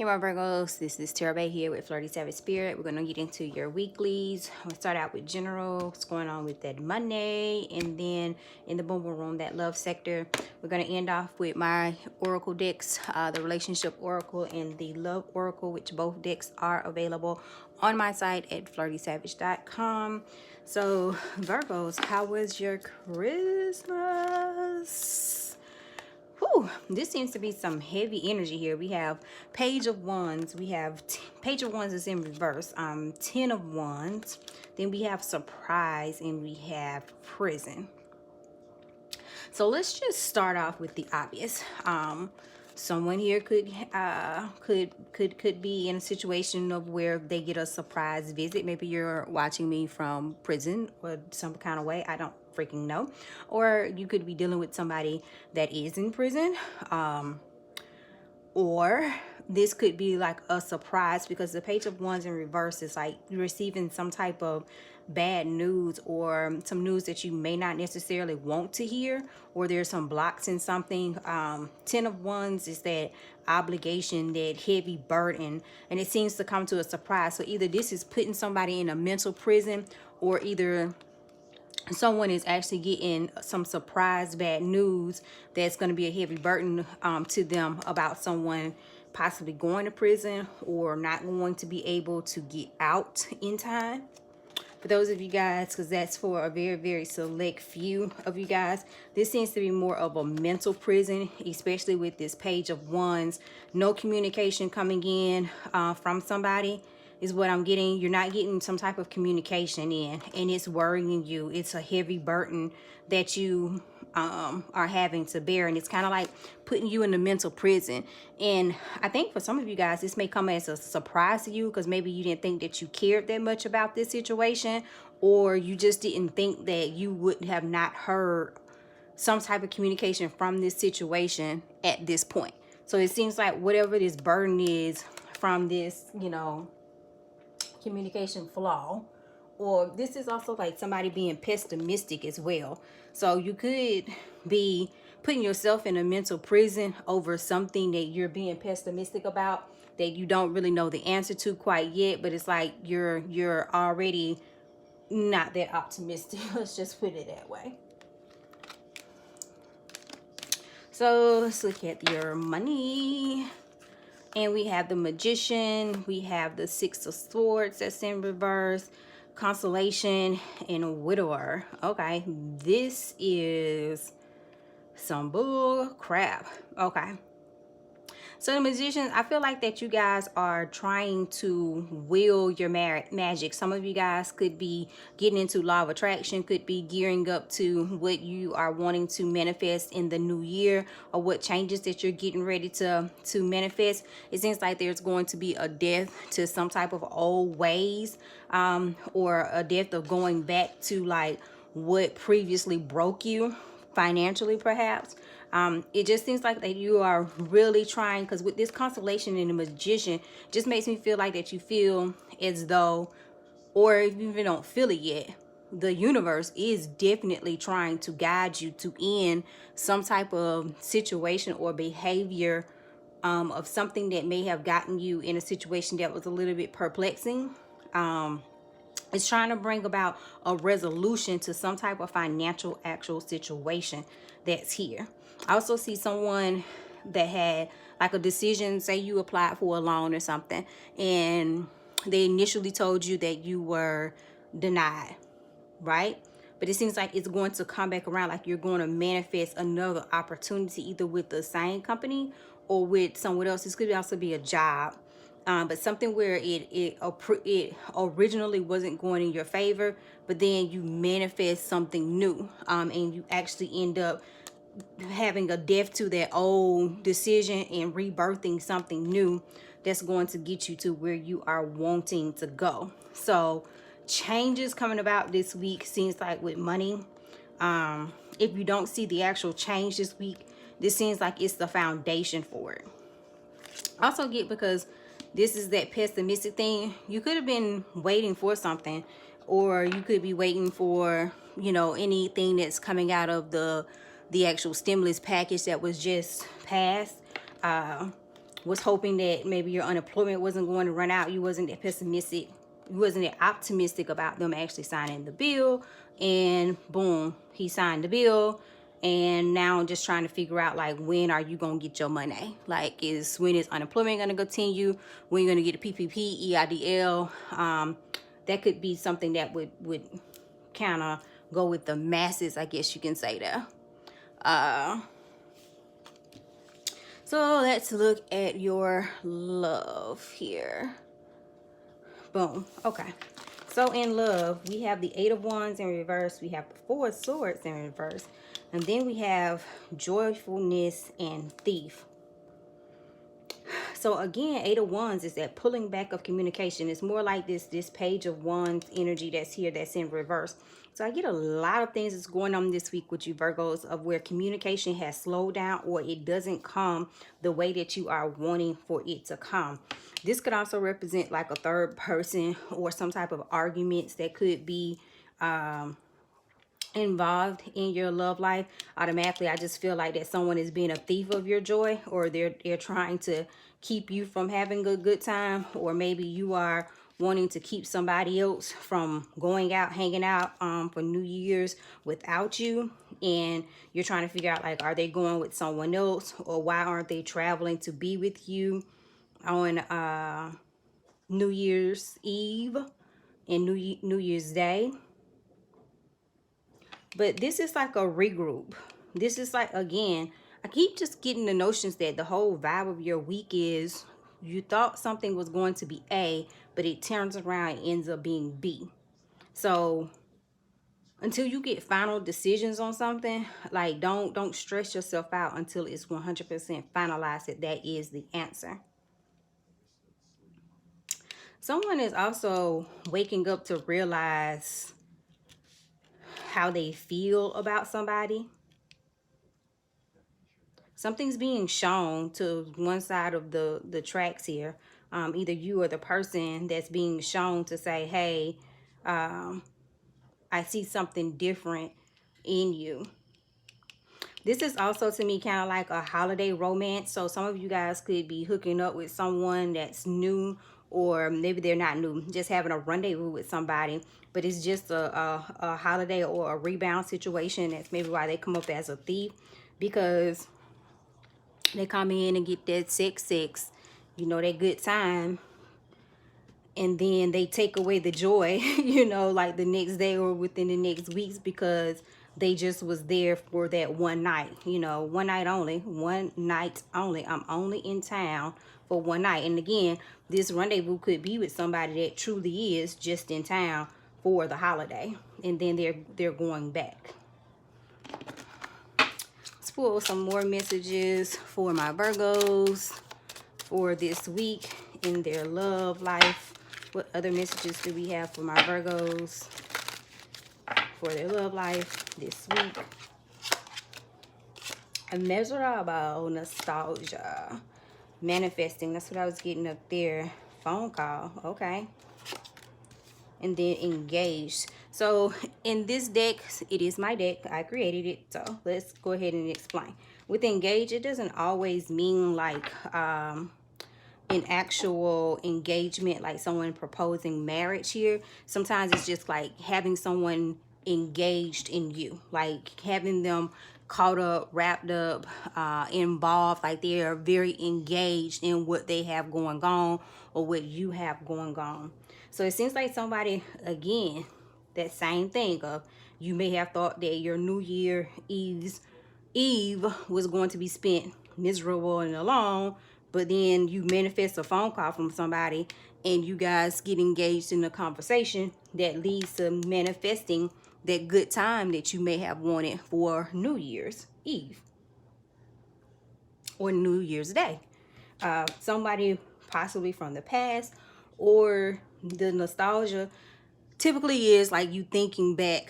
Hey my Virgos, this is TarotBae here with FlirtySavageSpirit. We're going to get into your weeklies. We'll start out with general, what's going on with that Monday, and then in the boom boom room, that love sector. We're going to end off with my oracle decks, the relationship oracle and the love oracle, which both decks are available on my site at FlirtySavage.com. So Virgos, how was your Christmas? Whew, this seems to be some heavy energy here. We have Page of Wands. We have Page of Wands is in reverse. 10 of Wands. Then we have Surprise, and we have Prison. So let's just start off with the obvious. Someone here could be in a situation of where they get a surprise visit. Maybe you're watching me from prison or some kind of way. I don't freaking know. Or you could be dealing with somebody that is in prison. Or this could be like a surprise, because the Page of Wands in reverse is like you're receiving some type of bad news or some news that you may not necessarily want to hear, or there's some blocks in something. 10 of Wands is that obligation, that heavy burden, and it seems to come to a surprise. So either this is putting somebody in a mental prison, or either someone is actually getting some surprise bad news that's going to be a heavy burden to them about someone possibly going to prison or not going to be able to get out in time. For those of you guys, because that's for a very, very select few of you guys, this seems to be more of a mental prison, especially with this Page of Wands. No communication coming in from somebody is what I'm getting. You're not getting some type of communication in, and it's worrying you. It's a heavy burden that you are having to bear, and it's kind of like putting you in a mental prison. And I think for some of you guys, this may come as a surprise to you, because maybe you didn't think that you cared that much about this situation, or you just didn't think that you would have not heard some type of communication from this situation at this point. So it seems like whatever this burden is from this, you know, communication flaw, or this is also like somebody being pessimistic as well. So you could be putting yourself in a mental prison over something that you're being pessimistic about, that you don't really know the answer to quite yet, but it's like you're already not that optimistic. Let's just put it that way. So let's look at your money. And we have the Magician, we have the Six of Swords that's in reverse, Consolation, and Widower. Okay, this is some bull crap. Okay. So the Magicians, I feel like that you guys are trying to will your magic. Some of you guys could be getting into law of attraction, could be gearing up to what you are wanting to manifest in the new year, or what changes that you're getting ready to manifest. It seems like there's going to be a death to some type of old ways, or a death of going back to like what previously broke you financially, perhaps. It just seems like that you are really trying, because with this Constellation and the Magician, just makes me feel like that you feel as though, or if you even don't feel it yet, the universe is definitely trying to guide you to end some type of situation or behavior of something that may have gotten you in a situation that was a little bit perplexing. It's trying to bring about a resolution to some type of financial actual situation that's here. I also see someone that had like a decision, say you applied for a loan or something, and they initially told you that you were denied, right? But it seems like it's going to come back around, like you're going to manifest another opportunity, either with the same company or with someone else. This could also be a job. But something where it originally wasn't going in your favor, but then you manifest something new, and you actually end up having a death to that old decision and rebirthing something new that's going to get you to where you are wanting to go. So changes coming about this week, seems like with money. If you don't see the actual change this week, this seems like it's the foundation for it. Also get, because this is that pessimistic thing, you could have been waiting for something, or you could be waiting for, you know, anything that's coming out of the actual stimulus package that was just passed. was hoping that maybe your unemployment wasn't going to run out. You wasn't that pessimistic. You wasn't that optimistic about them actually signing the bill. And boom, he signed the bill. And now I'm just trying to figure out, like, when are you going to get your money? Like, when is unemployment going to continue? When you're going to get a PPP, EIDL? That could be something that would kind of go with the masses, I guess you can say there. So let's look at your love here. Boom. Okay. So in love, we have the 8 of Wands in reverse. We have the 4 of Swords in reverse. And then we have joyfulness and thief. So again, 8 of Wands is that pulling back of communication. It's more like this Page of Wands energy that's here, that's in reverse. So I get a lot of things that's going on this week with you Virgos, of where communication has slowed down, or it doesn't come the way that you are wanting for it to come. This could also represent like a third person or some type of arguments that could be involved in your love life. Automatically, I just feel like that someone is being a thief of your joy, or they're trying to keep you from having a good time, or maybe you are wanting to keep somebody else from going out, hanging out for New Year's without you, and you're trying to figure out, like, are they going with someone else, or why aren't they traveling to be with you on New Year's Eve and New Year's Day. But this is like a regroup. This is like, again, I keep just getting the notions that the whole vibe of your week is you thought something was going to be A, but it turns around and ends up being B. So until you get final decisions on something, like, don't stress yourself out until it's 100% finalized that is the answer. Someone is also waking up to realize how they feel about somebody. Something's being shown to one side of the tracks here. Either you or the person that's being shown to say, hey, I see something different in you. This is also, to me, kind of like a holiday romance. So some of you guys could be hooking up with someone that's new, or maybe they're not new, just having a rendezvous with somebody, but it's just a holiday or a rebound situation. That's maybe why they come up as a thief, because they come in and get that sex, you know, that good time, and then they take away the joy, you know, like the next day or within the next weeks, because they just was there for that one night, you know, one night only. I'm only in town for one night. And again, this rendezvous could be with somebody that truly is just in town for the holiday, and then they're going back. Let's pull some more messages for my Virgos for this week in their love life. What other messages do we have for my Virgos for their love life this week? Immeasurable nostalgia. Manifesting, that's what I was getting up there. Phone call, okay. And then engaged. So in this deck, it is my deck. I created it, so let's go ahead and explain. With engaged, it doesn't always mean like an actual engagement, like someone proposing marriage here. Sometimes it's just like having someone engaged in you, like having them caught up, wrapped up, involved, like they are very engaged in what they have going on or what you have going on. So it seems like somebody, again, that same thing of, you may have thought that your New Year Eve was going to be spent miserable and alone, but then you manifest a phone call from somebody and you guys get engaged in a conversation that leads to manifesting that good time that you may have wanted for New Year's Eve or New Year's Day. Somebody possibly from the past, or the nostalgia typically is like you thinking back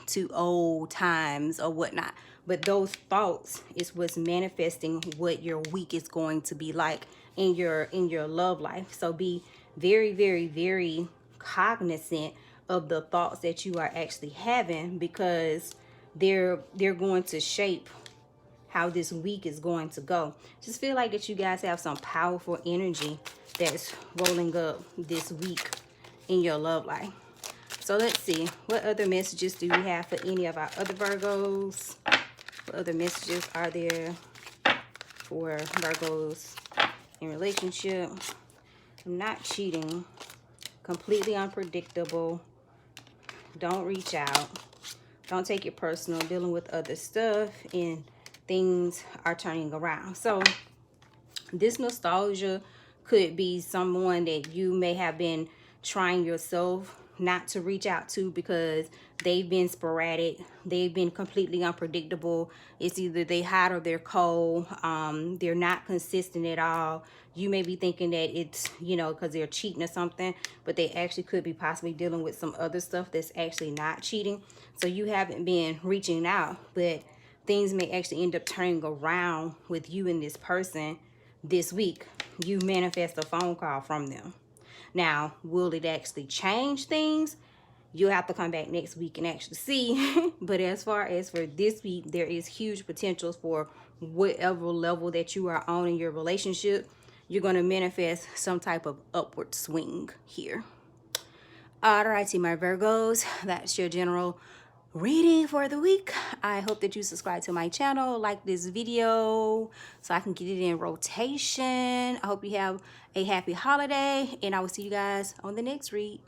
to old times or whatnot. But those thoughts is what's manifesting what your week is going to be like in your love life. So be very, very, very cognizant of the thoughts that you are actually having, because they're going to shape how this week is going to go. Just feel like that you guys have some powerful energy that's rolling up this week in your love life. So let's see, what other messages do we have for any of our other Virgos? What other messages are there for Virgos in relationship? I'm not cheating. Completely unpredictable. Don't reach out. Don't take it personal. Dealing with other stuff and things are turning around. So this nostalgia could be someone that you may have been trying yourself not to reach out to because they've been sporadic. They've been completely unpredictable. It's either they hot or they're cold. They're not consistent at all. You may be thinking that it's, you know, because they're cheating or something, but they actually could be possibly dealing with some other stuff that's actually not cheating. So you haven't been reaching out, but things may actually end up turning around with you and this person this week. You manifest a phone call from them. Now, will it actually change things? You'll have to come back next week and actually see. But as far as for this week, there is huge potential for whatever level that you are on in your relationship. You're going to manifest some type of upward swing here. Alrighty, my Virgos, that's your general reading for the week. I hope that you subscribe to my channel, like this video so I can get it in rotation. I hope you have a happy holiday, and I will see you guys on the next read.